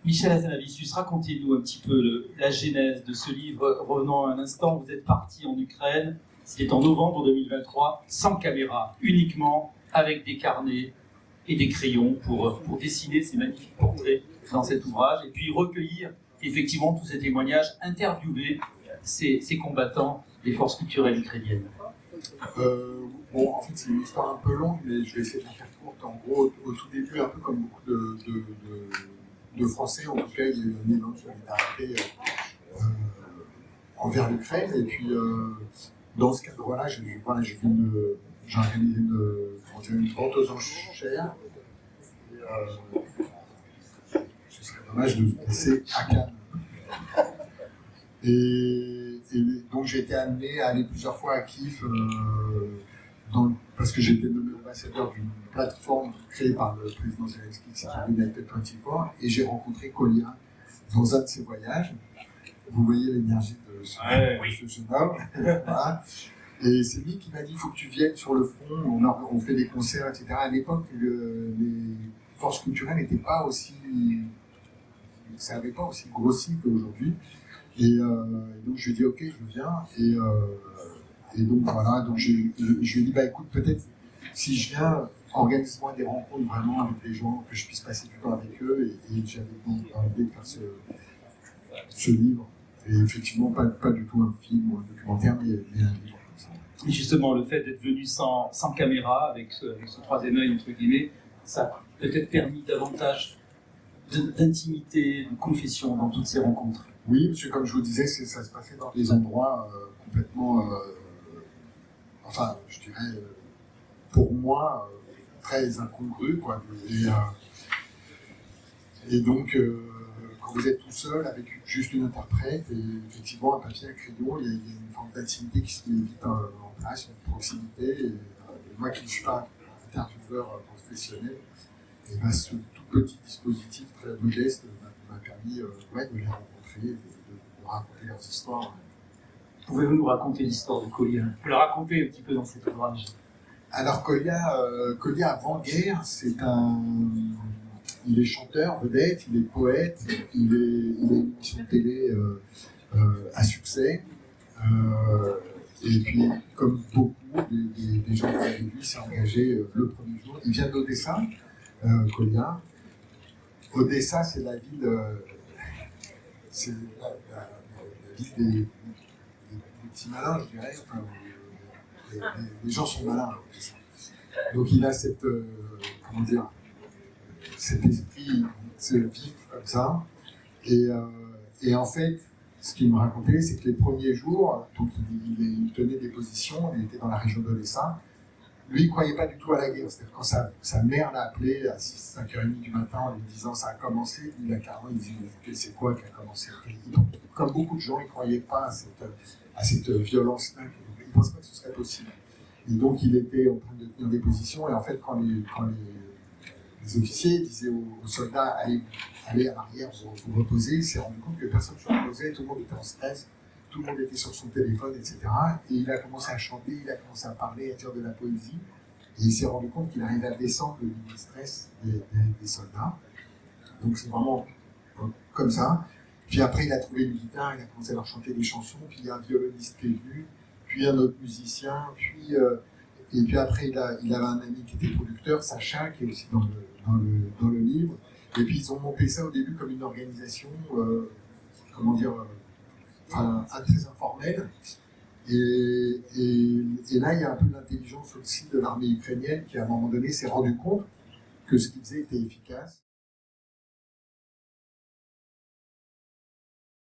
Michel Hazanavicius, racontez-nous un petit peu la genèse de ce livre. Revenons un instant, vous êtes parti en Ukraine, c'était en novembre 2023, sans caméra, uniquement avec des carnets et des crayons pour dessiner ces magnifiques portraits dans cet ouvrage, et puis recueillir effectivement tous ces témoignages, interviewer ces combattants des forces culturelles ukrainiennes. Bon, en fait, c'est une histoire un peu longue, mais je vais essayer de la faire courte. En gros, au tout début, un peu comme beaucoup de Français, en tout cas, il y a eu un élan de solidarité envers l'Ukraine. Et puis, dans ce cadre-là, j'ai organisé une vente aux enchères. Ce serait dommage de se laisser à Cannes. Et donc j'ai été amené à aller plusieurs fois à Kiev parce que j'ai été nommé ambassadeur d'une plateforme créée par le président Zelensky qui s'appelle United 24, et j'ai rencontré Kolia dans un de ses voyages. Vous voyez l'énergie de ce jeune homme. Voilà. Et c'est lui qui m'a dit il faut que tu viennes sur le front, on fait des concerts, etc. À l'époque, les forces culturelles n'étaient pas aussi. Ça n'avait pas aussi grossi qu'aujourd'hui. Et donc je lui ai dit ok, je viens. Et donc voilà, donc je lui ai dit bah écoute, peut-être si je viens, organise-moi des rencontres vraiment avec les gens, que je puisse passer du temps avec eux. Et j'avais envie de faire ce livre. Et effectivement, pas du tout un film ou un documentaire, mais un livre comme ça. Et justement, le fait d'être venu sans caméra, avec ce troisième œil, entre guillemets, ça a peut-être permis davantage d'intimité, de confession dans toutes ces rencontres. Oui, parce que comme je vous disais, ça se passait dans des endroits complètement, enfin, je dirais, pour moi, très incongrus, quoi. Et donc, quand vous êtes tout seul avec juste une interprète et effectivement un papier, un crayon, il y a une forme d'intimité qui se met vite en place, une proximité. Et moi qui ne suis pas intervieweur professionnel, et ben, ce tout petit dispositif très modeste m'a permis de les rencontrer, de raconter leurs histoires. Pouvez-vous nous raconter l'histoire de Kolia? Vous pouvez la raconter un petit peu dans cet ouvrage. Alors Kolia avant-guerre, il est chanteur, vedette, il est poète, il a une émission de télé à succès. Et puis, comme beaucoup des gens qui avaient vu, il s'est engagé le premier jour. Il vient d'Odessa, Kolia. Odessa, c'est la ville, des petits malins, je dirais. Enfin, les gens sont malins à Odessa. Donc il a cet esprit vif comme ça. Et en fait, ce qu'il me racontait, c'est que les premiers jours, donc il tenait des positions, il était dans la région d'Odessa. Lui, il ne croyait pas du tout à la guerre. C'est-à-dire quand sa mère l'a appelé à 5h30 du matin en lui disant ça a commencé, il a carrément dit c'est quoi qui a commencé. Donc, comme beaucoup de gens, il ne croyait pas à cette violence-là. Il ne pensait pas que ce serait possible. Et donc, il était en train de tenir des positions. Et en fait, quand les officiers disaient aux soldats allez à l'arrière, vous reposer, il s'est rendu compte que personne ne se reposait, tout le monde était en stress. Tout le monde était sur son téléphone, etc. Et il a commencé à chanter, il a commencé à parler, à dire de la poésie. Et il s'est rendu compte qu'il arrivait à descendre le niveau de stress des soldats. Donc c'est vraiment comme ça. Puis après, il a trouvé une guitare, il a commencé à leur chanter des chansons. Puis il y a un violoniste qui est venu, puis un autre musicien. Et puis après, il avait un ami qui était producteur, Sacha, qui est aussi dans le livre. Et puis ils ont monté ça au début comme une organisation, très informel. Et là, il y a un peu d'intelligence aussi de l'armée ukrainienne qui, à un moment donné, s'est rendu compte que ce qu'ils faisaient était efficace.